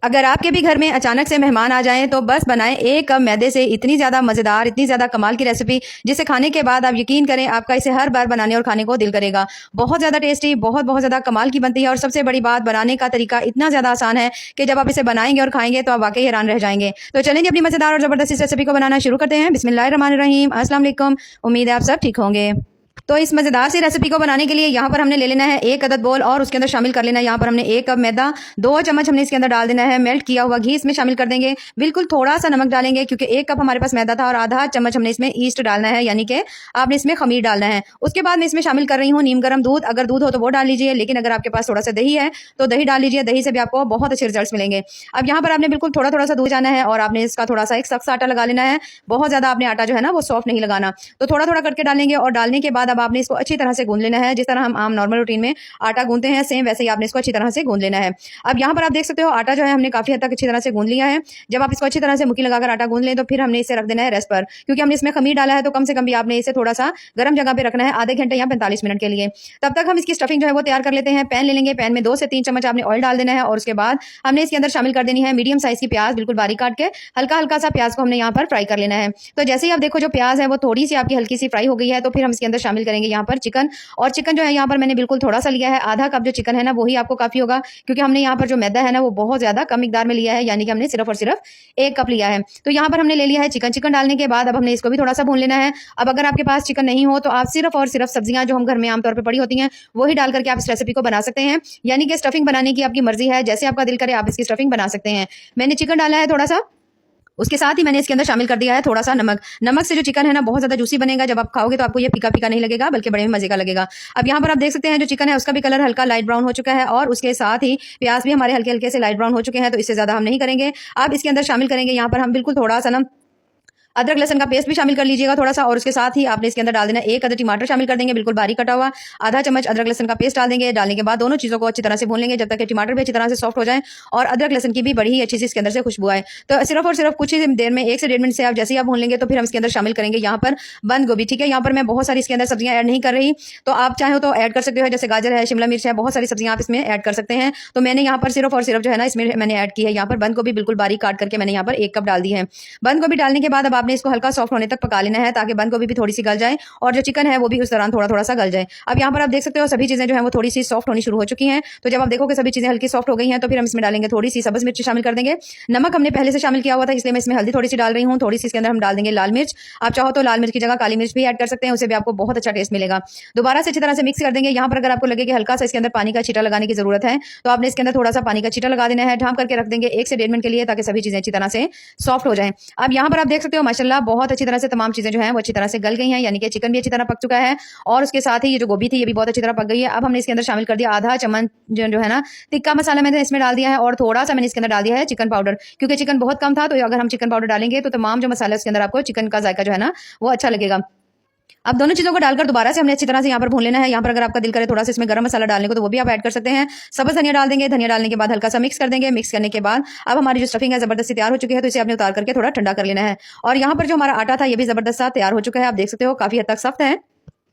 अगर आपके भी घर में अचानक से मेहमान आ जाएं तो बस बनाएं एक कप मैदे से इतनी ज़्यादा मज़ेदार, इतनी ज़्यादा कमाल की रेसिपी, जिसे खाने के बाद आप यकीन करें आपका इसे हर बार बनाने और खाने को दिल करेगा। बहुत ज़्यादा टेस्टी, बहुत बहुत ज़्यादा कमाल की बनती है और सबसे बड़ी बात, बनाने का तरीका इतना ज़्यादा आसान है कि जब आप इसे बनाएंगे और खाएंगे तो आप वाकई हैरान रह जाएंगे। तो चलें जी, अपनी मज़ेदार और ज़बरदस्त इस रेसिपी को बनाना शुरू करते हैं। बिस्मिल्लाहिर्रहमानिर्रहीम, अस्सलाम वालेकुम। उम्मीद है आप सब ठीक होंगे। तो इस मज़ेदार सी रेसिपी को बनाने के लिए यहाँ पर हमने ले लेना है एक अदद बोल और उसके अंदर शामिल कर लेना है यहाँ पर हमने एक कप मैदा, 2 चम्मच हमने इसके अंदर डाल देना है मेल्ट किया हुआ घी, इसमें शामिल कर देंगे। बिल्कुल थोड़ा सा नमक डालेंगे क्योंकि एक कप हमारे पास मैदा था और आधा चम्मच हमने इसमें ईस्ट डालना है, यानी कि आपने इसमें खमीर डालना है। उसके बाद मैं इसमें शामिल कर रही हूँ नीम गर्म दूध। अगर दूध हो तो वो डाल लीजिए, लेकिन अगर आपके पास थोड़ा सा दही है तो दही डाल लीजिए, दही से भी आपको बहुत अच्छे रिजल्ट मिलेंगे। अब यहाँ पर आपने बिल्कुल थोड़ा थोड़ा सा दूध जाना है और आपने इसका थोड़ा सा एक सख्त आटा लगा लेना है। बहुत ज्यादा आपने आटा जो है ना वो सॉफ्ट नहीं लगाना, तो थोड़ा थोड़ा करके डालेंगे और डालने के बाद अब आपने इसको अच्छी तरह से गूंद लेना है। जिस तरह हम आम नॉर्मल रूटीन में आटा गूंदते हैं सेम वैसे ही आपने इसको अच्छी तरह से गूंद लेना है। अब यहाँ पर आप देख सकते हो आटा जो है हमने काफी हद तक अच्छी तरह से गूंद लिया है। जब आप इसको अच्छी तरह से मुट्ठी लगाकर आटा गूंद लें तो फिर हमने इसे रख देना है रेस्ट पर, क्योंकि हमने इसमें खमीर डाला है तो कम से कम भी आपने इसे थोड़ा सा गर्म जगह पे रखना है आधे घंटे या 45 मिनट के लिए। तब तक हम इसकी स्टफिंग जो है वो तैयार कर लेते हैं। पैन ले लेंगे, पैन में 2 से 3 चम्मच आपने ऑयल डाल देना है और उसके बाद हमने इसके अंदर शामिल कर देनी है मीडियम साइज की प्याज, बिल्कुल बारीक काट के हल्का हल्का सा प्याज को हमने यहाँ पर फ्राई कर लेना है। तो जैसे ही आप देखो जो प्याज है वो थोड़ी सी आपकी हल्की सी फ्राई हो गई है तो फिर हम इसके अंदर शामिल करेंगे यहाँ पर चिकन। और चिकन जो है यहाँ पर मैंने बिल्कुल थोड़ा सा लिया है, आधा कप जो चिकन है ना वही आपको काफी होगा, क्योंकि हमने यहाँ पर जो मैदा है ना वो बहुत ज्यादा कम मिकदार में लिया है, यानी कि हमने सिर्फ और सिर्फ 1 कप लिया है। तो यहाँ पर हमने ले लिया है चिकन। चिकन डालने के बाद अब हमने इसको भी थोड़ा सा भून लेना है। अब अगर आपके पास चिकन नहीं हो तो आप सिर्फ और सिर्फ सब्जियां जो हम घर में आमतौर पर पड़ी होती हैं वही डाल करके आप इस रेसिपी को बना सकते हैं, यानी कि स्टफिंग बनाने की आपकी मर्जी है, जैसे आपका दिल करे आप इसकी स्टफिंग बना सकते हैं। मैंने चिकन डाला है थोड़ा सा, उसके साथ ही मैंने इसके अंदर शामिल कर दिया है थोड़ा सा नमक। नमक से जो चिकन है ना बहुत ज्यादा जूसी बनेगा, जब आप खाओगे तो आपको ये फीका फीका नहीं लगेगा बल्कि बड़े मजे का लगेगा। अब यहाँ पर आप देख सकते हैं जो चिकन है उसका भी कलर हल्का लाइट ब्राउन हो चुका है और उसके साथ ही प्याज भी हमारे हल्के हल्के से लाइट ब्राउन हो चुके हैं, तो इससे ज्यादा हम नहीं करेंगे। अब इसके अंदर शामिल करेंगे यहाँ पर हम बिल्कुल थोड़ा सा ना अदरक लहसन का पेस्ट भी शामिल कर लीजिएगा थोड़ा सा, और उसके साथ ही आपने इसके अंदर डाल देना एक अदर टमाटर शामिल कर देंगे बिल्कुल बारीक कटा हुआ, आधा चम्मच अदरक लहसन का पेस्ट डाल देंगे। डालने के बाद दोनों चीजों को अच्छी तरह से भून लेंगे जब तक कि टमाटर भी अच्छी तरह से सॉफ्ट हो जाए और अदरक लहसन की भी बड़ी ही अच्छी सी इसके अंदर से खुशबू आए। तो सिर्फ और सिर्फ कुछ ही देर में 1 से 1.5 मिनट से आप जैसे ही आप भून लेंगे तो फिर हम इसके अंदर शामिल करेंगे यहाँ पर बंद गोभी। ठीक है, यहाँ पर मैं बहुत सारी इसके अंदर सब्जियां ऐड नहीं कर रही, तो आप चाहो तो ऐड कर सकते हो, जैसे गाजर है, शिमला मिर्च है, बहुत सारी सब्जियां आप इसमें ऐड कर सकते हैं। तो मैंने यहाँ पर सिर्फ और सिर्फ जो है ना इसमें मैंने ऐड की है यहाँ पर बंद गोभी बिल्कुल बारीक काट करके मैंने यहाँ पर 1 कप डाल दी है। बंद गोभी डालने के बाद अब आपने इसको हल्का सॉफ्ट तक पका लेना है ताकि बंद गोभी भी थोड़ी सी गल जाए और जो चिकन है वो भी उस दौरान थोड़ा थोड़ा सा गल जाए। अब यहाँ पर आप देख सकते हो सभी चीजें जो है वो थोड़ी सी सॉफ्ट होनी शुरू हो चुकी हैं। तो जब आप देखोगे सभी चीजें हल्की सॉफ्ट हो गई हैं तो फिर हम इसमें डालेंगे थोड़ी सी सब्ज मिर्च शामिल कर देंगे। नमक हमने पहले से शामिल किया हुआ था इसलिए मैं इसमें हल्दी थोड़ी सी डाल रही हूँ। थोड़ी सी इसके अंदर हम डाल देंगे लाल मिर्च, आप चाहो तो लाल मिर्च की जगह काली मिर्च भी ऐड कर सकते हैं, उससे भी आपको बहुत अच्छा टेस्ट मिलेगा। दोबारा से अच्छी तरह से मिक्स कर देंगे। यहाँ पर अगर आपको लगे कि हल्का सा इसके अंदर पानी का छींटा लगाने की जरूरत है तो आपने इसके अंदर थोड़ा सा पानी का छींटा लगा देना है, ढांप करके रख देंगे 1 से 1.5 मिनट के लिए ताकि सभी चीजें अच्छी तरह से सॉफ्ट हो जाए। अब यहाँ पर आप देख सकते हो माशाल्लाह बहुत अच्छी तरह से तमाम चीजें जो है वो अच्छी तरह से गल गई हैं, यानी कि चिकन भी अच्छी तरह पक चुका है और उसके साथ ही ये जो गोभी थी ये भी बहुत अच्छी तरह पक गई है। अब हमने इसके अंदर शामिल कर दिया आधा चम्मच जो है ना टिक्का मसाला मैंने इसमें डाल दिया है और थोड़ा सा मैंने इसके अंदर डाल दिया है चिकन पाउडर, क्योंकि चिकन बहुत कम था। तो अगर हम चिकन पाउडर डालेंगे तो तमाम जो मसाला उसके अंदर आपको चिकन का जायका जो है ना वो अच्छा लगेगा। अब दोनों चीजों को डालकर दोबारा से हमने अच्छी तरह से यहाँ पर भून लेना है। यहाँ पर अगर आपका दिल करे थोड़ा सा इसमें गरम मसाला डालने को तो वो भी आप ऐड कर सकते हैं। सब्ज धनिया डाल देंगे, धनिया डालने के बाद हल्का सा मिक्स कर देंगे। मिक्स करने के बाद अब हमारी जो स्टफिंग है जबरदस्ती तैयार हो चुकी है, तो इसे आपने उतार करके थोड़ा ठंडा कर लेना है। और यहाँ पर जो हमारा आटा था ये भी जबरदस्त सा तैयार हो चुका है, आप देख सकते हो काफी हद तक सख्त है।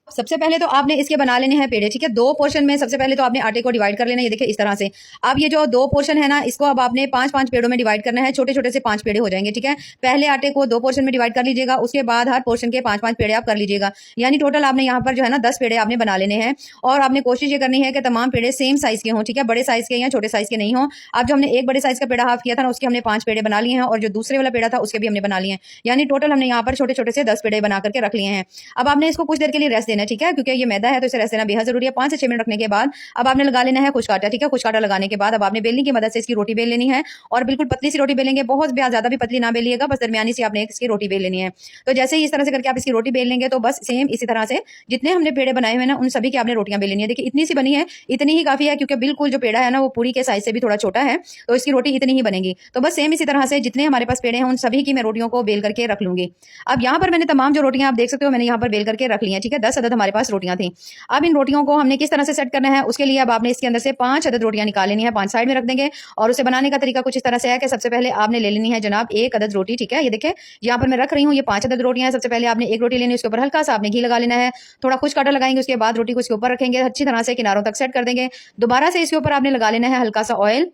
सबसे पहले तो आपने इसके बना लेने हैं पेड़े। ठीक है, 2 पोर्शन में सबसे पहले तो आपने आटे को डिवाइड कर लेना है, ये देखिए इस तरह से। अब ये जो 2 पोर्शन है ना इसको अब आपने 5-5 पेड़ों में डिवाइड करना है, छोटे छोटे से 5 पेड़े हो जाएंगे। ठीक है, पहले आटे को 2 पोर्शन में डिवाइड कर लीजिएगा, उसके बाद हर पोर्शन के 5-5 पेड़े आप कर लीजिएगा, यानी टोटल आपने यहाँ पर जो है ना 10 पेड़े आपने बना लेने हैं। और आपने कोशिश ये करनी है कि तमाम पेड़े सेम साइज के हों। ठीक है, बड़े साइज के या छोटे साइज के नहीं हो। अब जो हमने एक बड़े साइज का पेड़ा हाफ किया था ना उसके हमने 5 पेड़े बना लिए हैं और जो दूसरे वाला पेड़ा था उसके भी हमने बना लिए हैं, यानी टोटल हमने यहाँ पर छोटे छोटे से 10 पेड़े बना करके रख लिए हैं। अब आपने इसको कुछ देर के लिए रेस्ट देना है। ठीक है, क्योंकि ये मैदा है तो इसे रेस्ट देना बेहद जरूरी है। 5 से 6 मिनट रखने के बाद अब आपने लगा लेना है खुशक आटा। ठीक है, खुशक आटा लगाने के बाद अब आपने बेलनी की मदद से इसकी रोटी बेल लेनी है और बिल्कुल पतली सी रोटी बेलेंगे, बहुत ज्यादा भी पतली ना बेलिएगा, बस दरमियानी सी आपने इसकी रोटी बेल लेनी है। तो जैसे ही इस तरह से करके आप इसकी रोटी बेल लेंगे तो बस सेम इसी तरह से जितने हमने पेड़े बनाए हुए ना उन सभी की आपने रोटियां बेल लेनी है। देखिए इतनी सी बनी है, इतनी ही काफी है, क्योंकि बिल्कुल जो पेड़ा है ना वो पूरी के साइज से भी थोड़ा छोटा है, तो इसकी रोटी इतनी ही बनेगी। तो बस सेम इसी तरह से जितने हमारे पास पेड़े हैं उन सभी की मैं रोटियों को बेल करके रख लूंगी। अब यहाँ पर मैंने तमाम जो रोटियां आप देख सकते हो मैंने यहाँ पर बेल करके रख ली है। ठीक है, 10 अदद हमारे पास रोटियां थी। अब इन रोटियों को हमने किस तरह से सेट करना है उसके लिए अब आपने इसके अंदर से 5 अदद रोटियां निकाल लेनी है, 5 साइड में रख देंगे। और उसे बनाने का तरीका कुछ इस तरह से है कि सबसे पहले आपने ले लेनी है जनाब 1 अदद रोटी। ठीक है, ये देखिए यहाँ पर मैं रख रही हूँ, ये 5 अदद रोटियां हैं। सबसे पहले आपने 1 रोटी लेनी है, उसके ऊपर हल्का सा आपने घी लगा लेना है, थोड़ा खुश्क आटा लगाएंगे, उसके बाद रोटी को इसके ऊपर रखेंगे, अच्छी तरह से किनारों तक सेट कर देंगे। दोबारा से इसके ऊपर आपने लगा लेना है हल्का सा ऑयल।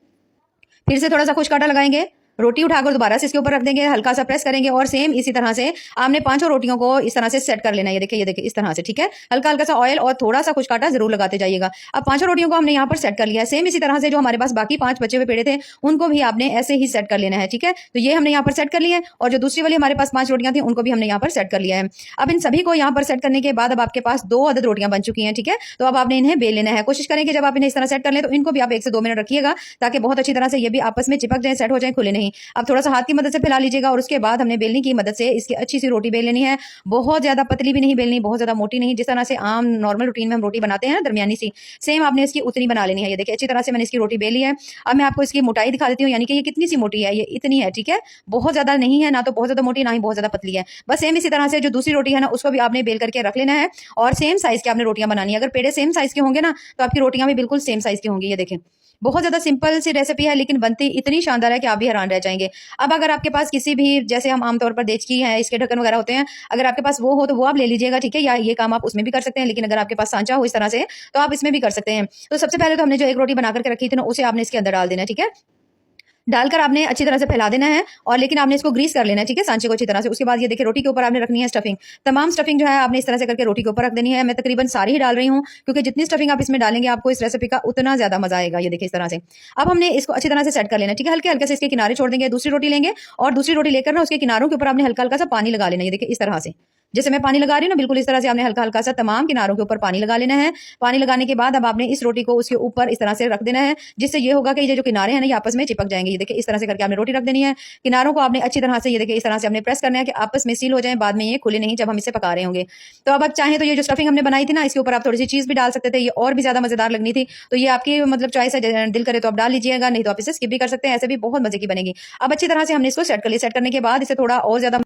फिर से थोड़ा सा खुश कांटा लगाएंगे, रोटी उठाकर दोबारा से इसके ऊपर रख देंगे, हल्का सा प्रेस करेंगे और सेम इसी तरह से आपने 5 रोटियों को इस तरह से सेट कर लेना है। ये देखिए इस तरह से, ठीक है। हल्का हल्का सा ऑयल और थोड़ा सा कुछ काटा जरूर लगाते जाइएगा। अब 5 रोटियों को हमने यहाँ पर सेट कर लिया है। सेम इसी तरह से जो हमारे पास बाकी 5 बचे हुए पेड़े थे उनको भी आपने ऐसे ही सेट कर लेना है, ठीक है। तो ये हमने यहाँ पर सेट कर लिया है और जो दूसरी वाली हमारे पास 5 रोटियां थी उनको भी हमने यहाँ पर सेट कर लिया है। अब इन सभी को यहाँ पर सेट करने के बाद अब आपके पास 2 अदद रोटियां बन चुकी हैं, ठीक है। तो अब आपने इन्हें बेल लेना है। कोशिश करें कि जब आप इन्हें इस तरह सेट कर लें तो इनको भी आप 1 से 2 मिनट रखिएगा ताकि बहुत अच्छी तरह से ये भी आपस में चिपक जाए, सेट हो जाए, खुले नहीं। अब थोड़ा सा हाथ की मदद से फैला लीजिएगा और उसके बाद हमने बेलनी की मदद से इसकी अच्छी सी रोटी बेल लेनी है। बहुत ज्यादा पतली भी नहीं बेलनी, बहुत ज्यादा मोटी नहीं। जिस तरह से आम नॉर्मल रूटीन में हम रोटी बनाते हैं ना, दरमियानी सी, सेम आपने इसकी उतनी बना लेनी है। ये देखिए अच्छी तरह से मैंने इसकी रोटी बेली है। अब मैं आपको इसकी मोटाई दिखा देती हूँ, यानी कि ये कितनी सी मोटी है, ये इतनी है, ठीक है। बहुत ज्यादा नहीं है, ना तो बहुत ज्यादा मोटी, ना ही बहुत ज्यादा पतली है। बस सेम इसी तरह से जो दूसरी रोटी है ना उसको भी आपने बेल करके रख लेना है और सेम साइज की आपने रोटियां बनानी है। अगर पेड़े सेम साइज के होंगे ना तो आपकी रोटियां भी बिल्कुल सेम साइज की होंगी। ये देखें बहुत ज्यादा सिंपल सी रेसिपी है लेकिन बनती इतनी शानदार है कि आप भी हैरान रह जाएंगे। अब अगर आपके पास किसी भी, जैसे हम आमतौर पर देचकी है, इसके ढक्कन वगैरह होते हैं, अगर आपके पास वो हो तो वो आप ले लीजिएगा, ठीक है। या ये काम आप उसमें भी कर सकते हैं, लेकिन अगर आपके पास सांचा हो इस तरह से तो आप इसमें भी कर सकते हैं। तो सबसे पहले तो हमने जो एक रोटी बना करके रखी थी ना उसे आपने इसके अंदर डाल देना है, ठीक है। डालकर आपने अच्छी तरह से फैला देना है और लेकिन आपने इसको ग्रीस कर लेना है, ठीक है, सांचे को अच्छी तरह से। उसके बाद ये देखिए रोटी के ऊपर आपने रखनी है स्टफिंग। तमाम स्टफिंग जो है आपने इस तरह से करके रोटी के ऊपर रख देनी है। मैं तकरीबन सारी ही डाल रही हूँ क्योंकि जितनी स्टफिंग आप इसमें डालेंगे आपको इस रेसिपी का उतना ज्यादा मजा आएगा। ये देखिए इस तरह से। अब हमने इसको अच्छी तरह से सेट कर लेना है, ठीक है। हल्के हल्के से इसके किनारे छोड़ देंगे, दूसरी रोटी लेंगे और दूसरी रोटी लेकर ना उसके किनारों के ऊपर आपने हल्का हल्का सा पानी लगा लेना है। ये देखिए इस तरह से, जैसे मैं पानी लगा रही हूँ ना, बिल्कुल इस तरह से आपने हल्का हल्का सा तमाम किनारों के ऊपर पानी लगा लेना है। पानी लगाने के बाद अब आपने इस रोटी को उसके ऊपर इस तरह से रख देना है, जिससे ये होगा कि ये जो किनारे हैं ना ये आपस में चिपक जाएंगे। ये देखिए इस तरह से करके आपने रोटी रख देनी है। किनारों को आपने अच्छी तरह से, ये देखिए इस तरह से आपने प्रेस करना है कि आपस में सील हो जाए, बाद में ये खुले नहीं जब हम इसे पका रहे होंगे। तो अब चाहें तो ये जो स्टफिंग हमने बनाई थी ना इसके ऊपर आप थोड़ी सी चीज भी डाल सकते थे, ये और भी ज्यादा मजेदार लगनी थी। तो ये आपकी मतलब चॉइस है, दिल करे तो आप डाल लीजिएगा, नहीं तो आप इसे स्किप भी कर सकते हैं, ऐसे भी बहुत मजे की बनेगी। अब अच्छी तरह से हमने इसको सेट कर लिया। सेट करने के बाद इसे थोड़ा और ज्यादा